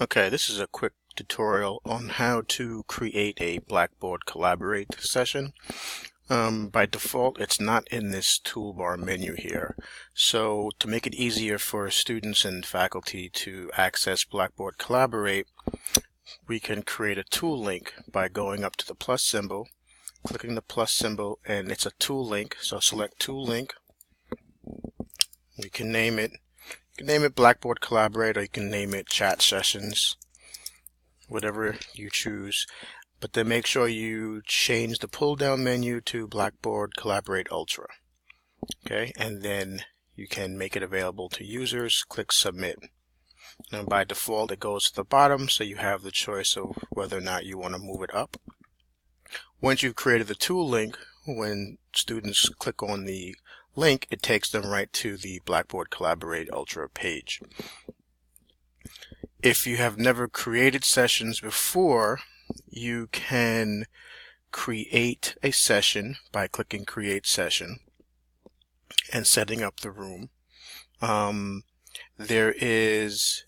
Okay, this is a quick tutorial on how to create a Blackboard Collaborate session. By default, it's not in this toolbar menu here. So to make it easier for students and faculty to access Blackboard Collaborate, we can create a tool link by going up to the plus symbol, clicking the plus symbol, and it's a tool link. So select tool link. We can name it. You can name it Blackboard Collaborate, or you can name it Chat Sessions, whatever you choose. But then make sure you change the pull-down menu to Blackboard Collaborate Ultra. Okay, and then you can make it available to users. Click Submit. Now by default it goes to the bottom, so you have the choice of whether or not you want to move it up. Once you've created the tool link, when students click on the link, it takes them right to the Blackboard Collaborate Ultra page. If you have never created sessions before, you can create a session by clicking Create Session and setting up the room. There is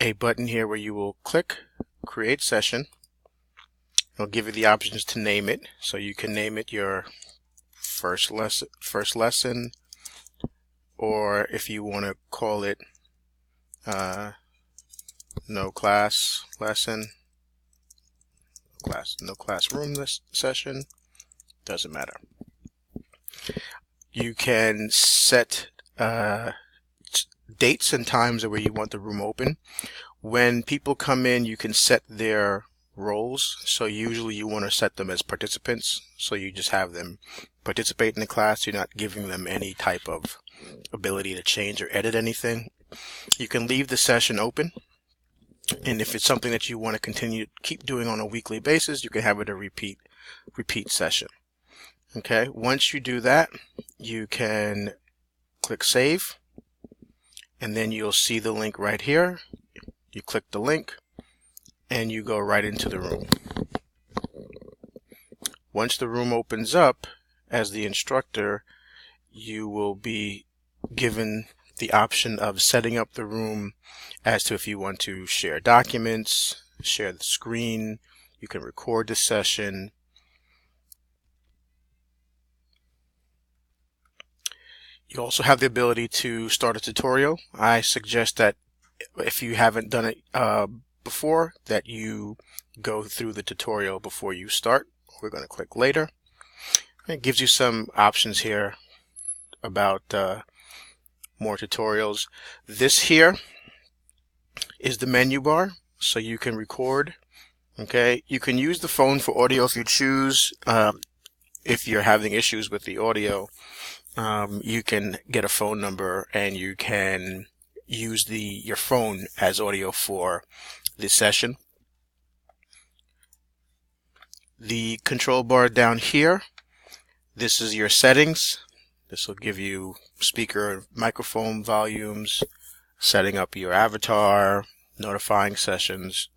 a button here where you will click Create Session. It'll give you the options to name it, so you can name it your first lesson, or if you want to call it no class lesson, no classroom session, doesn't matter. You can set dates and times where you want the room open. When people come in, you can set their roles. So usually you want to set them as participants, so you just have them participate in the class. You're not giving them any type of ability to change or edit anything. You can leave the session open, and if it's something that you want to keep doing on a weekly basis, you can have it a repeat session. Okay, once you do that, you can click Save, and then you'll see the link right here. You click the link and you go right into the room. Once the room opens up, as the instructor, you will be given the option of setting up the room as to if you want to share documents, share the screen, you can record the session. You also have the ability to start a tutorial. I suggest that if you haven't done it before, that you go through the tutorial before you start. We're going to click Later. It gives you some options here about more tutorials. This here is the menu bar, so you can record. Okay, you can use the phone for audio if you choose. If you're having issues with the audio, you can get a phone number and you can use your phone as audio for this session. The control bar down here, this is your settings. This will give you speaker, microphone volumes, setting up your avatar, notifying settings.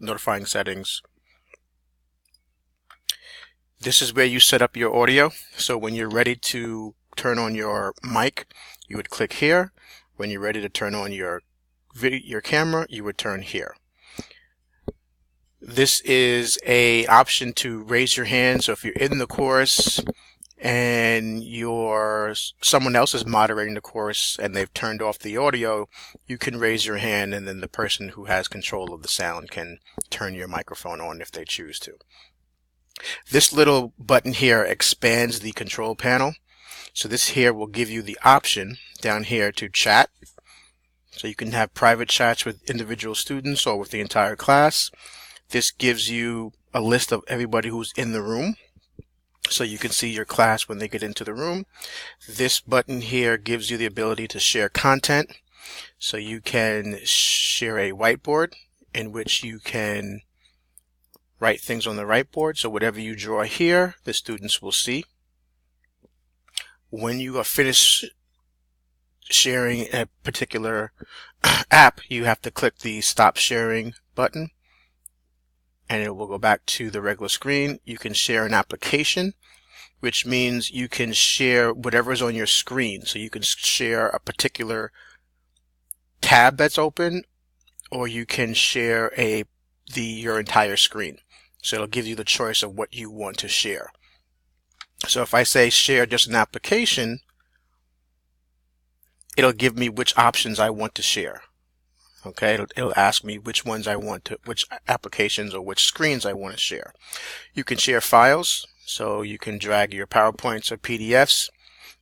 This is where you set up your audio. So when you're ready to turn on your mic, you would click here. When you're ready to turn on your camera, you would turn here. This is an option to raise your hand. So if you're in the course and someone else is moderating the course and they've turned off the audio, you can raise your hand, and then the person who has control of the sound can turn your microphone on if they choose to. This little button here expands the control panel. So this here will give you the option down here to chat. So you can have private chats with individual students or with the entire class. This gives you a list of everybody who's in the room, so you can see your class when they get into the room. This button here gives you the ability to share content. So you can share a whiteboard in which you can write things on the whiteboard. So whatever you draw here, the students will see. When you are finished sharing a particular app, you have to click the Stop Sharing button, and it will go back to the regular screen. You can share an application, which means you can share whatever's on your screen. So you can share a particular tab that's open, or you can share your entire screen. So it'll give you the choice of what you want to share. So if I say share just an application, it'll give me which options I want to share. Okay, it'll ask me which applications or which screens I want to share. You can share files, so you can drag your PowerPoints or PDFs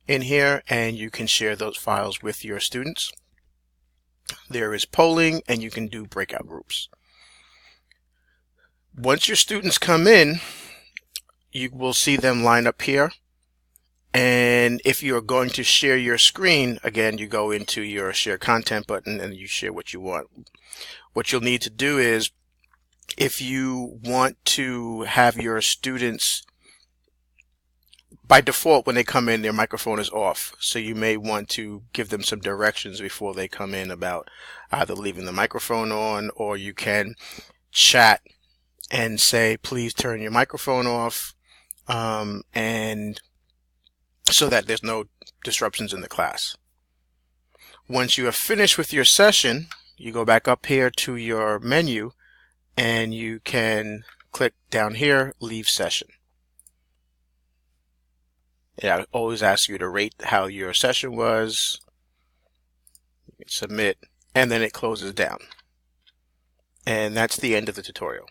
in here and you can share those files with your students. There is polling and you can do breakout groups. Once your students come in, you will see them line up here. And if you're going to share your screen, again, you go into your share content button and you share what you want. What you'll need to do is, if you want to have your students, by default, when they come in, their microphone is off. So you may want to give them some directions before they come in about either leaving the microphone on, or you can chat and say, please turn your microphone off, and so that there's no disruptions in the class. Once you are finished with your session, you go back up here to your menu and you can click down here, leave session. It always asks you to rate how your session was, submit, and then it closes down. And that's the end of the tutorial.